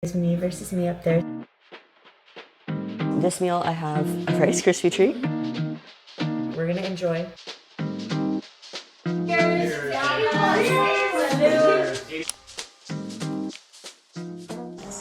It's me versus me up there. This meal I have a Rice Krispie treat. We're gonna enjoy.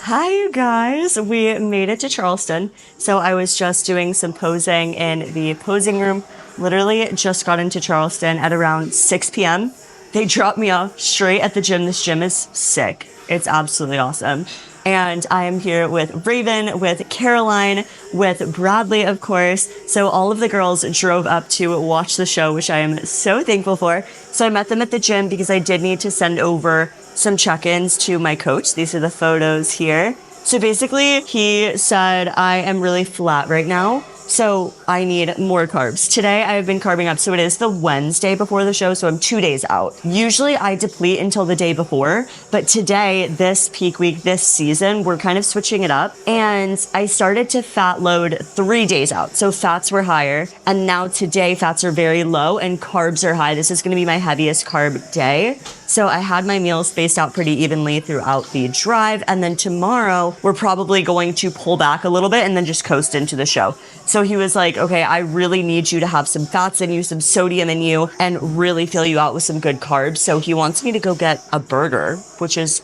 Hi you guys, we made it to Charleston. So I was just doing some posing in the posing room. Literally just got into Charleston at around 6 p.m. They dropped me off straight at the gym. This gym is sick. It's absolutely awesome. And I am here with Raven, with Caroline, with Bradley, of course. So all of the girls drove up to watch the show, which I am so thankful for. So I met them at the gym because I did need to send over some check-ins to my coach. These are the photos here. So basically, he said, I am really flat right now, so I need more carbs. Today, I've been carbing up, so it is the Wednesday before the show, so I'm 2 days out. Usually, I deplete until the day before, but today, this peak week, this season, we're kind of switching it up, and I started to fat load 3 days out, so fats were higher, and now today, fats are very low, and carbs are high. This is gonna be my heaviest carb day. So I had my meals spaced out pretty evenly throughout the drive. And then tomorrow, we're probably going to pull back a little bit and then just coast into the show. So he was like, okay, I really need you to have some fats in you, some sodium in you, and really fill you out with some good carbs. So he wants me to go get a burger, which is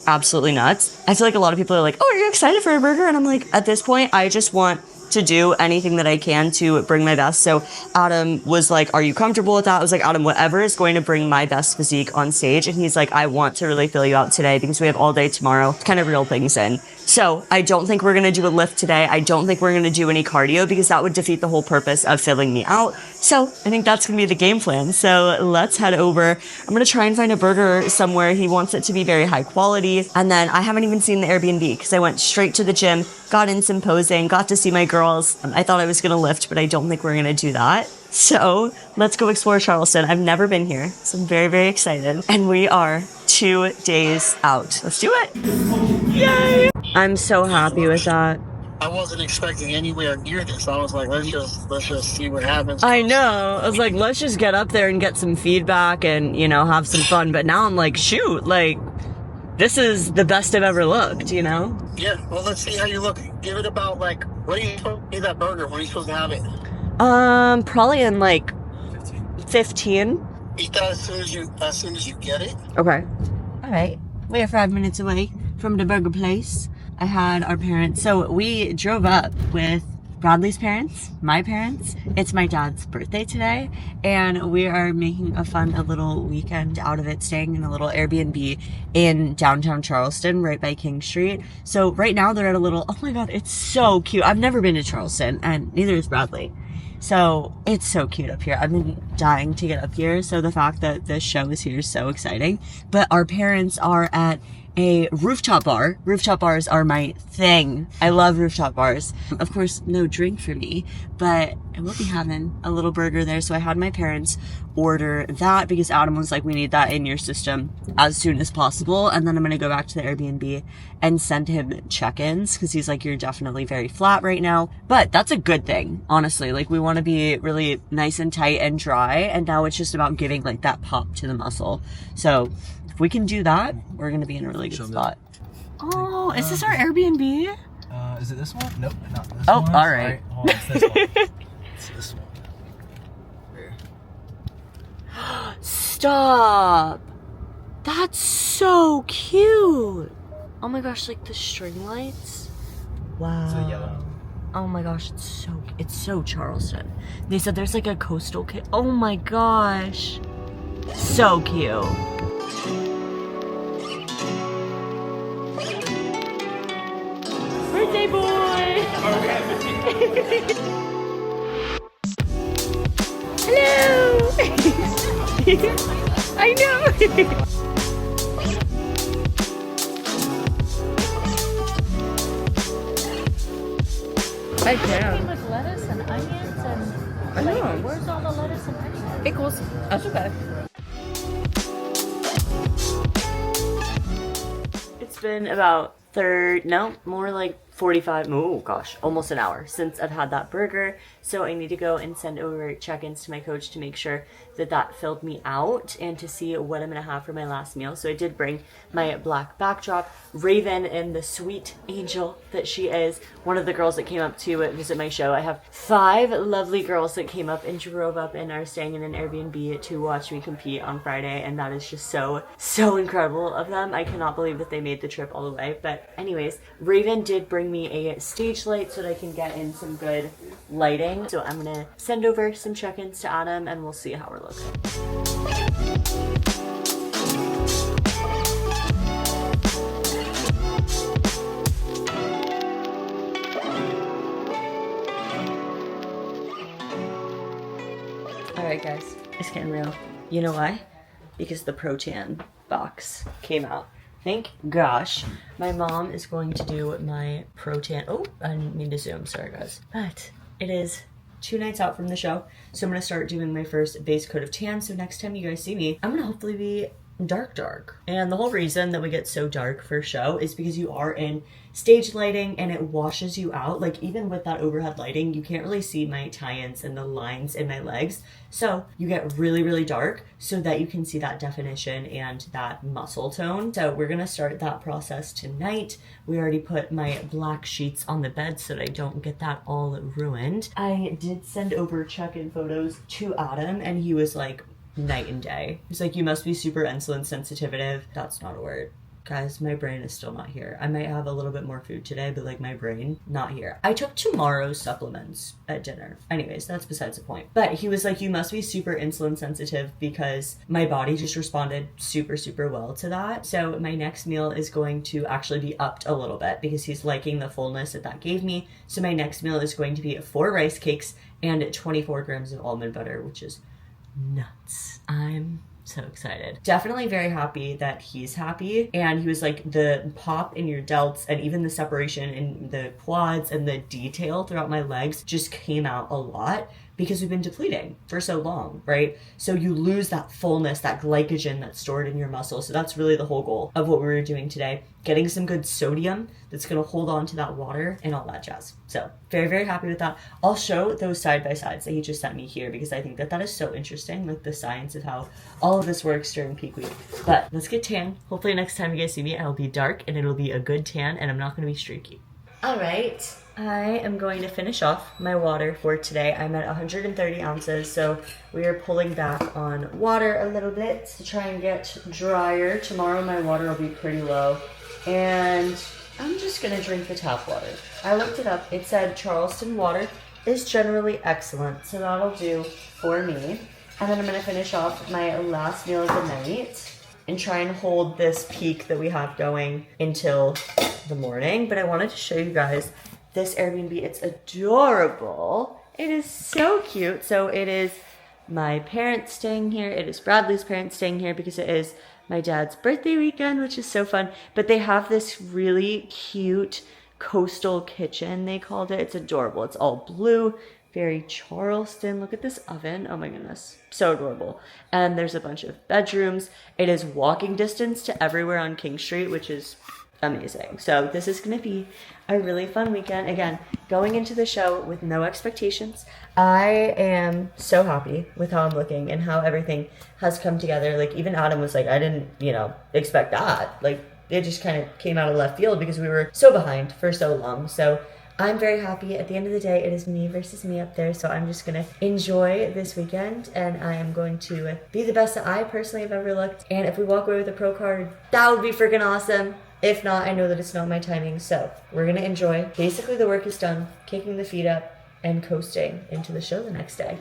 absolutely nuts. I feel like a lot of people are like, oh, are you excited for a burger? And I'm like, at this point, I just want to do anything that I can to bring my best. So Adam was like, are you comfortable with that? I was like, Adam, whatever is going to bring my best physique on stage. And he's like, I want to really fill you out today because we have all day tomorrow to kind of reel things in. So I don't think we're going to do a lift today. I don't think we're going to do any cardio because that would defeat the whole purpose of filling me out. So I think that's going to be the game plan. So let's head over. I'm going to try and find a burger somewhere. He wants it to be very high quality. And then I haven't even seen the Airbnb because I went straight to the gym, got in some posing, got to see my girls. I thought I was going to lift, but I don't think we're going to do that. So let's go explore Charleston. I've never been here, so I'm very, very excited. And we are 2 days out. Let's do it. Yay! I'm so happy with that. I wasn't expecting anywhere near this. I was like, let's just see what happens. I know. I was like, let's just get up there and get some feedback and, you know, have some fun. But now I'm like, shoot, like, this is the best I've ever looked, you know? Yeah, well, let's see how you look. Give it about, like, what are you supposed to eat that burger? When are you supposed to have it? Probably in, like, 15. Eat that as soon as you get it. Okay. All right. We are 5 minutes away from the burger place. I had our parents. So we drove up with Bradley's parents, my parents. It's my dad's birthday today, and we are making a little weekend out of it, staying in a little Airbnb in downtown Charleston, right by King Street. So right now they're at a little, oh my God, it's so cute. I've never been to Charleston, and neither is Bradley. So it's so cute up here. I've been dying to get up here. So the fact that this show is here is so exciting. But our parents are at a rooftop bar. Rooftop bars are my thing. I love rooftop bars. Of course, no drink for me, but I will be having a little burger there. So I had my parents order that because Adam was like, we need that in your system as soon as possible. And then I'm going to go back to the Airbnb and send him check-ins because he's like, you're definitely very flat right now. But that's a good thing, honestly. Like, we want to be really nice and tight and dry. And now it's just about giving like that pop to the muscle. So if we can do that, we're going to be in a really good spot. Oh, is this our Airbnb? Is it this one? Nope, not this one. Oh, all right. Hold on, it's this one. It's this one. Here. Stop. That's so cute. Oh my gosh, like the string lights. Wow. It's a yellow. Oh my gosh, it's so Charleston. They said there's like a coastal kid. Oh my gosh. So cute. Birthday boy! Hello! I know! I can. With lettuce and onions and I know. where's all the lettuce and onions? Pickles. That's okay. It's been about more like 45, oh gosh, almost an hour since I've had that burger. So I need to go and send over check-ins to my coach to make sure that that filled me out and to see what I'm gonna have for my last meal. So I did bring my black backdrop. Raven, and the sweet angel that she is, one of the girls that came up to visit my show. I have 5 lovely girls that came up and drove up and are staying in an Airbnb to watch me compete on Friday, and that is just so incredible of them. I cannot believe that they made the trip all the way. But anyways, Raven did bring me a stage light so that I can get in some good lighting. So I'm gonna send over some check-ins to Adam and we'll see how we're looking. Alright guys, it's getting real. You know why? Because the Protan box came out. Thank gosh. My mom is going to do my Protan. Oh, I didn't mean to zoom, sorry guys. But it is 2 nights out from the show, so I'm gonna start doing my first base coat of tan. So next time you guys see me, I'm gonna hopefully be dark. And the whole reason that we get so dark for show is because you are in stage lighting and it washes you out. Like even with that overhead lighting, you can't really see my tie-ins and the lines in my legs. So you get really dark so that you can see that definition and that muscle tone. So we're gonna start that process tonight. We already put my black sheets on the bed so that I don't get that all ruined. I did send over check-in photos to Adam and he was like, night and day. He's like, you must be super insulin sensitive. That's not a word. Guys, my brain is still not here. I might have a little bit more food today, but like my brain, not here. I took tomorrow's supplements at dinner. Anyways, that's besides the point. But he was like, you must be super insulin sensitive because my body just responded super well to that. So my next meal is going to actually be upped a little bit because he's liking the fullness that gave me. So my next meal is going to be 4 rice cakes and 24 grams of almond butter, which is nuts. I'm so excited. Definitely very happy that he's happy. And he was like, the pop in your delts and even the separation in the quads and the detail throughout my legs just came out a lot because we've been depleting for so long, right? So you lose that fullness, that glycogen that's stored in your muscle. So that's really the whole goal of what we were doing today. Getting some good sodium that's gonna hold on to that water and all that jazz. So very happy with that. I'll show those side by sides that he just sent me here because I think that is so interesting, like the science of how all of this works during peak week. But let's get tan. Hopefully next time you guys see me, I'll be dark and it'll be a good tan and I'm not gonna be streaky. All right, I am going to finish off my water for today. I'm at 130 ounces, so we are pulling back on water a little bit to try and get drier. Tomorrow my water will be pretty low, and I'm just gonna drink the tap water. I looked it up, it said Charleston water is generally excellent, so that'll do for me. And then I'm gonna finish off my last meal of the night and try and hold this peak that we have going until the morning. But I wanted to show you guys this Airbnb. It's adorable. It is so cute. So it is my parents staying here. It is Bradley's parents staying here because it is my dad's birthday weekend, which is so fun. But they have this really cute coastal kitchen, they called it. It's adorable. It's all blue. Very Charleston. Look at this oven. Oh my goodness. So adorable. And there's a bunch of bedrooms. It is walking distance to everywhere on King Street, which is amazing. So this is going to be a really fun weekend. Again, going into the show with no expectations. I am so happy with how I'm looking and how everything has come together. Like even Adam was like, I didn't, expect that. Like it just kind of came out of left field because we were so behind for so long. So I'm very happy. At the end of the day, it is me versus me up there. So I'm just going to enjoy this weekend and I am going to be the best that I personally have ever looked. And if we walk away with a pro card, that would be freaking awesome. If not, I know that it's not my timing. So we're going to enjoy. Basically, the work is done, kicking the feet up and coasting into the show the next day.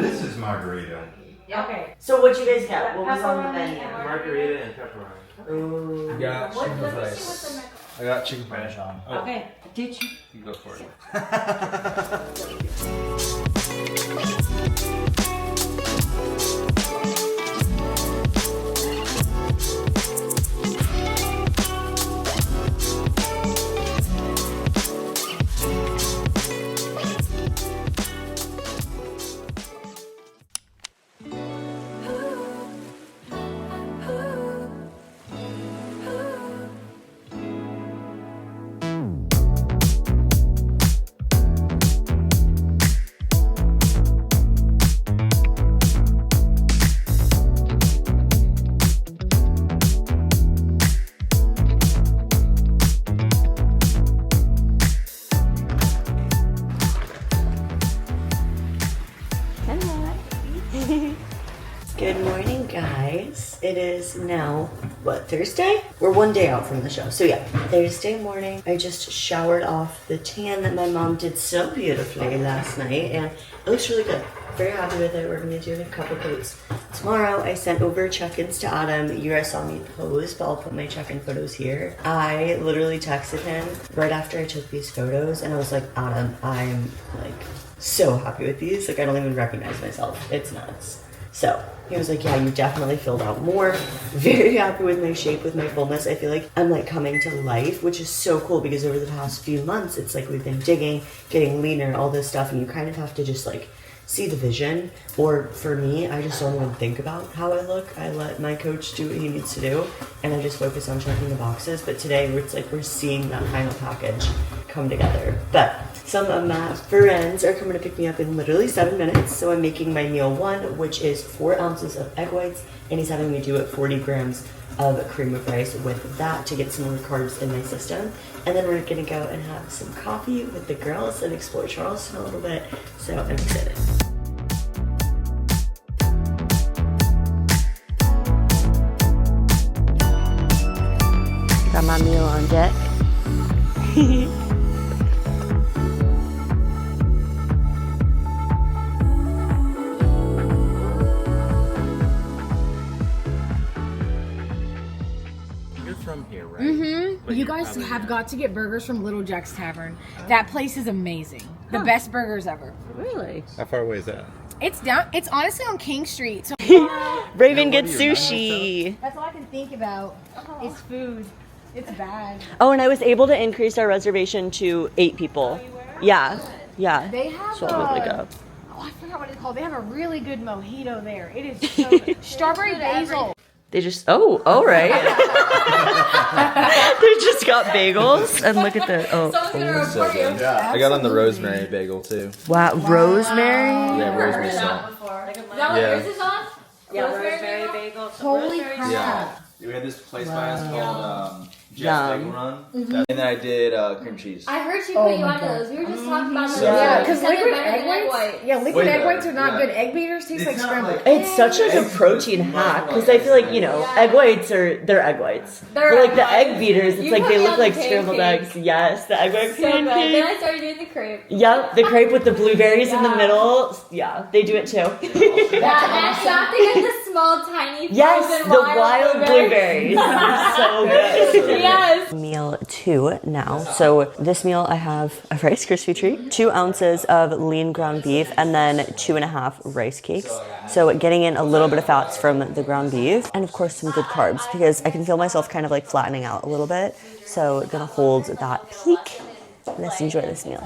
This is margarita. Okay. So what'd you guys get? What was on the menu? Margarita and pepperoni. Ooh. I got chicken rice. I got chicken parmesan. Oh, Okay. Did you? You go for it. it is now, what, Thursday? We're one day out from the show. So yeah, Thursday morning, I just showered off the tan that my mom did so beautifully last night, and it looks really good. Very happy with it. We're gonna do a couple coats tomorrow. I sent over check-ins to Adam. You guys saw me pose, but I'll put my check-in photos here. I literally texted him right after I took these photos, and I was like, Adam, I'm like so happy with these. Like, I don't even recognize myself. It's nuts. So he was like, yeah, you definitely filled out more. Very happy with my shape, with my fullness. I feel like I'm like coming to life, which is so cool because over the past few months, it's like we've been digging, getting leaner, all this stuff, and you kind of have to just like see the vision. Or for me, I just don't even think about how I look. I let my coach do what he needs to do, and I just focus on checking the boxes. But today, it's like we're seeing that final package come together. But some of my friends are coming to pick me up in literally 7 minutes. So I'm making my meal one, which is 4 ounces of egg whites, and he's having me do it 40 grams of cream of rice with that to get some more carbs in my system. And then we're gonna go and have some coffee with the girls and explore Charleston a little bit. So I'm excited. Got my meal on deck. From here, right? Mm-hmm. But You you're guys probably have not. got to get burgers from Little Jack's Tavern. That place is amazing. The best burgers ever. Really? How far away is that? It's down. It's honestly on King Street. So Raven what gets are you, sushi. that's all I can think about. Is food. It's bad. Oh, and I was able to increase our reservation to 8 people. Yeah, yeah. They have So I'll really go. Oh, I forgot what it's called. They have a really good mojito there. It is so good. Strawberry basil. They just, oh, all right. They just got bagels. And look at the, oh. So good. Yeah. I got on the rosemary bagel too. Wow, rosemary? Yeah, rosemary salt. Is that what Yeah. yours is on? Yeah, rosemary bagel. Holy crap. Yeah. We had this place by us called Jeff's Yum. Bagel Run. And then I did cream cheese. I heard she put you onto those. We were just talking about those. Yeah, Yeah, because You said they're liquid better than egg whites. Yeah, liquid Way egg better, whites are not yeah. good. Egg beaters taste like not scrambled. It's such like a protein hack because I feel like, you know, egg whites they're egg whites. They're But like egg the whites. egg beaters, it's You like put they me look on like the scrambled pancakes. eggs. Yes, the egg white So good. Then pancakes. I started doing the crepe. Yep, the crepe with the blueberries in the middle. Yeah, they do it too. Yeah, and you have to get the small, tiny, Yes, frozen the wild blueberries. So good. Yes. Meal 2 now. So this meal I have a Rice Krispie treat, 2 ounces of lean ground beef, and then 2.5 rice cakes. So getting in a little bit of fats from the ground beef, and of course some good carbs because I can feel myself kind of like flattening out a little bit. So gonna hold that peak. Let's enjoy this meal.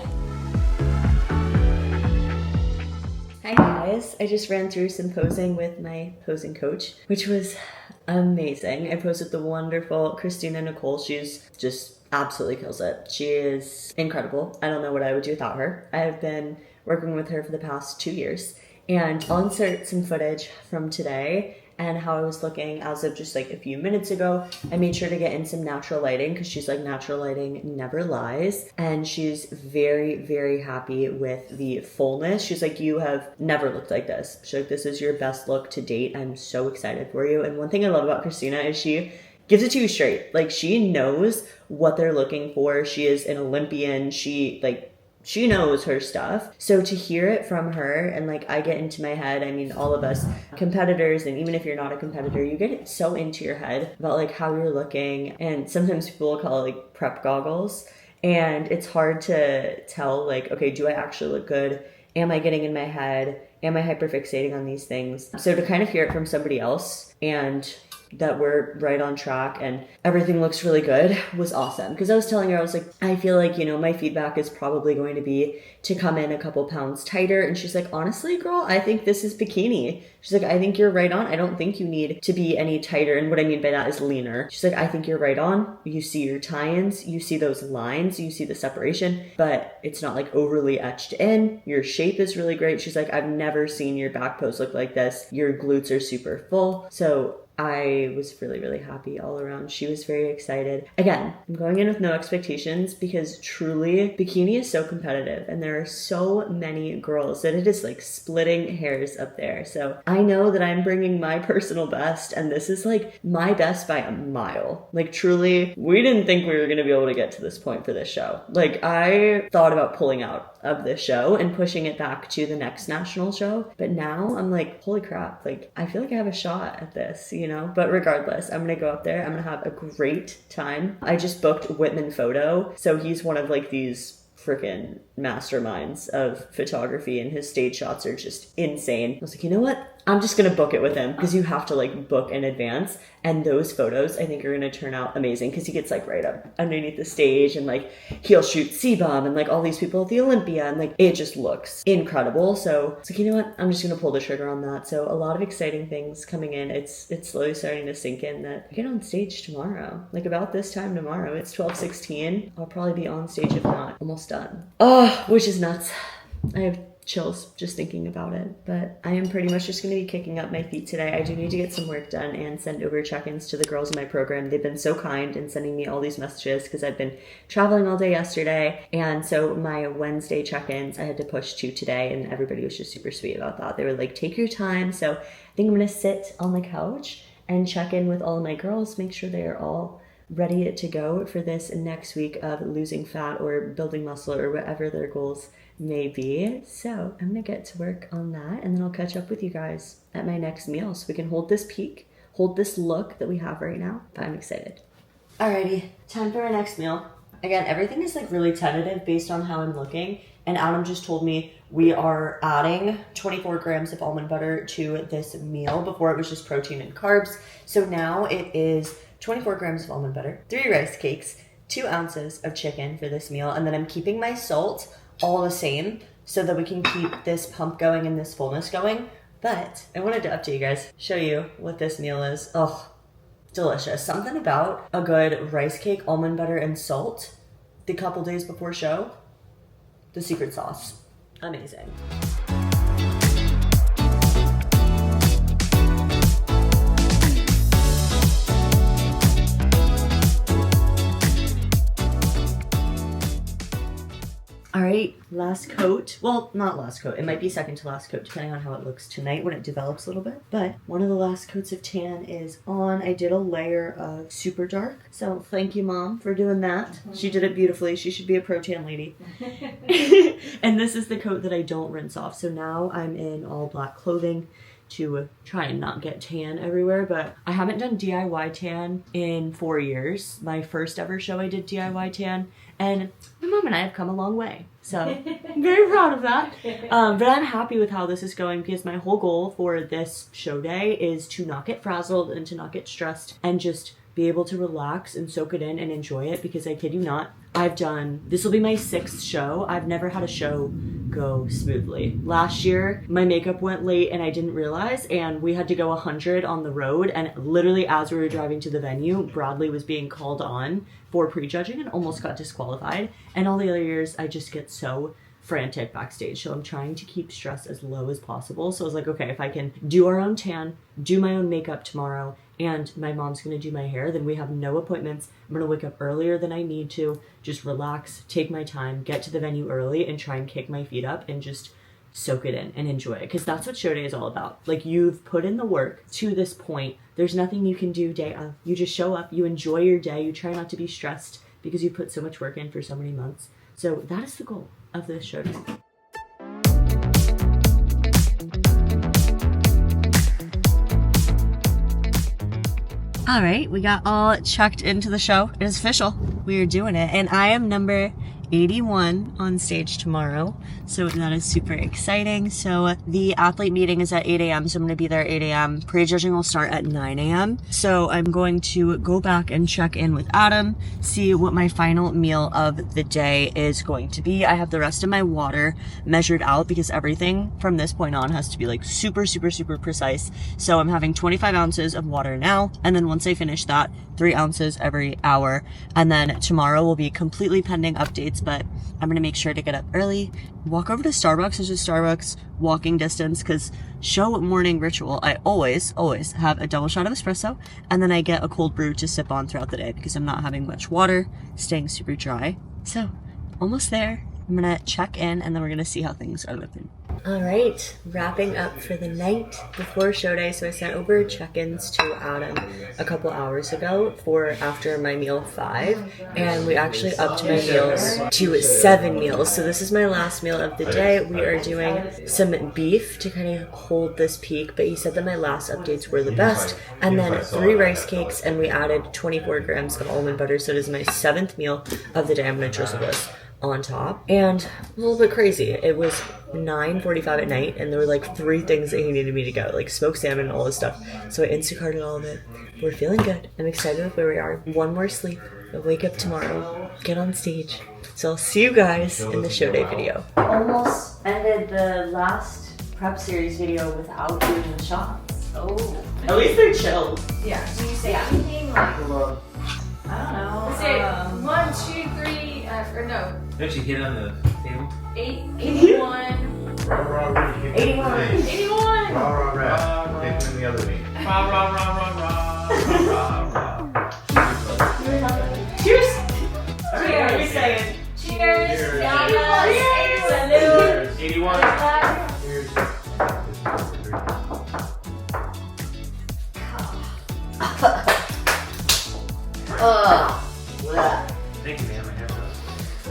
Hi guys, I just ran through some posing with my posing coach, which was amazing. I posed with the wonderful Christina Nicole. She's just absolutely kills it. She is incredible. I don't know what I would do without her. I have been working with her for the past 2 years, and I'll insert some footage from today and how I was looking as of just like a few minutes ago. I made sure to get in some natural lighting because she's like, natural lighting never lies. And she's very, very happy with the fullness. She's like, you have never looked like this. She's like, this is your best look to date. I'm so excited for you. And one thing I love about Christina is she gives it to you straight. Like, she knows what they're looking for. She is an Olympian. She knows her stuff. So to hear it from her, and like I get into my head, I mean, all of us competitors, and even if you're not a competitor, you get so into your head about like how you're looking. And sometimes people will call it like prep goggles. And it's hard to tell like, okay, do I actually look good? Am I getting in my head? Am I hyperfixating on these things? So to kind of hear it from somebody else and that we're right on track and everything looks really good was awesome. Because I was telling her, I was like, I feel like, you know, my feedback is probably going to be to come in a couple pounds tighter. And she's like, honestly, girl, I think this is bikini. She's like, I think you're right on. I don't think you need to be any tighter. And what I mean by that is leaner. She's like, I think you're right on. You see your tie-ins, you see those lines, you see the separation, but it's not like overly etched in. Your shape is really great. She's like, I've never seen your back pose look like this. Your glutes are super full. So I was really, really happy all around. She was very excited. Again, I'm going in with no expectations because truly bikini is so competitive and there are so many girls that it is like splitting hairs up there. So I know that I'm bringing my personal best and this is like my best by a mile. Like truly, we didn't think we were going to be able to get to this point for this show. Like I thought about pulling out of this show and pushing it back to the next national show. But now I'm like, holy crap, like I feel like I have a shot at this, you know? But regardless, I'm gonna go up there. I'm gonna have a great time. I just booked Whitman Photo. So he's one of like these freaking masterminds of photography and his stage shots are just insane. I was like, you know what? I'm just gonna book it with him because you have to like book in advance. And those photos I think are gonna turn out amazing because he gets like right up underneath the stage and like he'll shoot C-Bomb and like all these people at the Olympia and like it just looks incredible. So it's like, you know what? I'm just gonna pull the trigger on that. So a lot of exciting things coming in. It's slowly starting to sink in that I get on stage tomorrow. Like about this time tomorrow, it's 12:16. I'll probably be on stage if not almost done. Oh, which is nuts. I have chills just thinking about it, but I am pretty much just going to be kicking up my feet today. I do need to get some work done and send over check-ins to the girls in my program. They've been so kind in sending me all these messages because I've been traveling all day yesterday, and so my Wednesday check-ins I had to push to today, and everybody was just super sweet about that. They were like, take your time. So I think I'm going to sit on the couch and check in with all of my girls, make sure they are all ready to go for this next week of losing fat or building muscle or whatever their goals may be. So I'm gonna get to work on that and then I'll catch up with you guys at my next meal so we can hold this peak, hold this look that we have right now. But I'm excited. Alrighty, time for our next meal. Again, everything is like really tentative based on how I'm looking. And Adam just told me we are adding 24 grams of almond butter to this meal. Before it was just protein and carbs. So now it is 24 grams of almond butter, 3 rice cakes, 2 ounces of chicken for this meal. And then I'm keeping my salt all the same so that we can keep this pump going and this fullness going. But I wanted to update you guys, show you what this meal is. Oh, delicious. Something about a good rice cake, almond butter, and salt the couple days before show. The secret sauce. Amazing. All right, last coat. Well, not last coat. It might be second to last coat, depending on how it looks tonight when it develops a little bit. But one of the last coats of tan is on. I did a layer of super dark. So thank you, Mom, for doing that. She did it beautifully. She should be a pro tan lady. And this is the coat that I don't rinse off. So now I'm in all black clothing to try and not get tan everywhere, but I haven't done DIY tan in 4 years. My first ever show I did DIY tan, and my mom and I have come a long way. So I'm very proud of that. But I'm happy with how this is going because my whole goal for this show day is to not get frazzled and to not get stressed and just be able to relax and soak it in and enjoy it because I kid you not, this will be my 6th show. I've never had a show go smoothly. Last year, my makeup went late and I didn't realize, and we had to go 100 on the road, and literally as we were driving to the venue, Bradley was being called on for prejudging and almost got disqualified. And all the other years, I just get so frantic backstage, so I'm trying to keep stress as low as possible. So I was like, okay, if I can do our own tan, do my own makeup tomorrow, and my mom's gonna do my hair, then we have no appointments. I'm gonna wake up earlier than I need to, just relax, take my time, get to the venue early, and try and kick my feet up and just soak it in and enjoy it, because that's what show day is all about. Like, you've put in the work to this point. There's nothing you can do day of. You just show up, you enjoy your day, you try not to be stressed because you put so much work in for so many months. So that is the goal of this show day. All right, we got all checked into the show. It is official. We are doing it. And I am number 81 on stage tomorrow. So that is super exciting. So the athlete meeting is at 8 a.m. So I'm going to be there at 8 a.m. Prejudging will start at 9 a.m. So I'm going to go back and check in with Adam, see what my final meal of the day is going to be. I have the rest of my water measured out because everything from this point on has to be like super, super, super precise. So I'm having 25 ounces of water now. And then once I finish that, 3 ounces every hour. And then tomorrow will be completely pending updates nights, but I'm gonna make sure to get up early, walk over to Starbucks. There's a Starbucks walking distance, because show morning ritual, I always have a double shot of espresso, and then I get a cold brew to sip on throughout the day because I'm not having much water, staying super dry. So almost there. I'm gonna check in and then we're gonna see how things are looking. All right, wrapping up for the night before show day. So I sent over check-ins to Adam a couple hours ago for after my meal 5, and we actually upped my meals to 7 meals. So this is my last meal of the day. We are doing some beef to kind of hold this peak, but he said that my last updates were the best. And then 3 rice cakes, and we added 24 grams of almond butter. So it is my 7th meal of the day. I'm gonna drizzle this on top. And a little bit crazy, it was 9:45 at night and there were like 3 things that he needed me to go, like smoked salmon and all this stuff. So I Instacarted all of it. We're feeling good. I'm excited with where we are. 1 more sleep. I'll wake up tomorrow, get on stage. So I'll see you guys in the show day video. Almost ended the last prep series video without doing the shots. Oh. At least they're chilled. Yeah. Do you say anything like? I don't know. Say 1, 2, 3. Or no. Don't you hit on the table? 81. 81. 81. Rah, rah, rah. Hit them in the other knee. Rah, rah, rah, rah, rah, rah, rah. Cheers! Cheers. What are we saying? Cheers. Cheers. Cheers. 81. Cheers. Thank you, man. My hair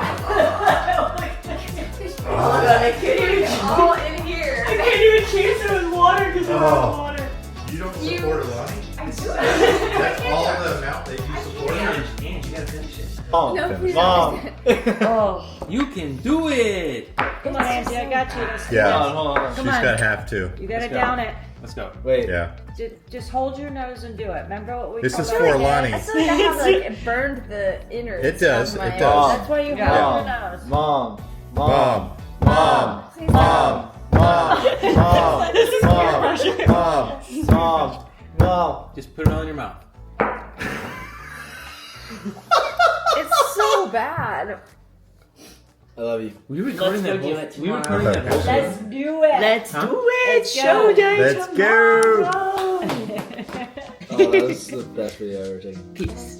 Oh my god, I can't even All in here. I can't even chase it with water because I'm out of water. You don't support Alani? I do. That's all the amount that you support? And you gotta finish it. Mom. No, please Mom. Oh. You can do it! Come on, Angie, I got you. Yeah. Hold on. Come She's on. gonna have to. You gotta Let's go. down it. Let's go. Wait. Yeah. Just hold your nose and do it. Remember what we This talked is about? for Alani. I feel like I have like it burned the innards. It does, of my- it does. That's why you hold Mom. your nose. Mom. Mom. Mom. Please Mom. Mom. Mom. This is peer Mom. pressure. Mom. Mom. Mom. Just put it all in your mouth. It's so bad. I love you. We recording that go do whole- it We tomorrow. recording that whole Let's show? do it. Let's Huh? do it! Let's go. Show day Let's go. tomorrow. Oh, that was the best video I've ever taken. Peace.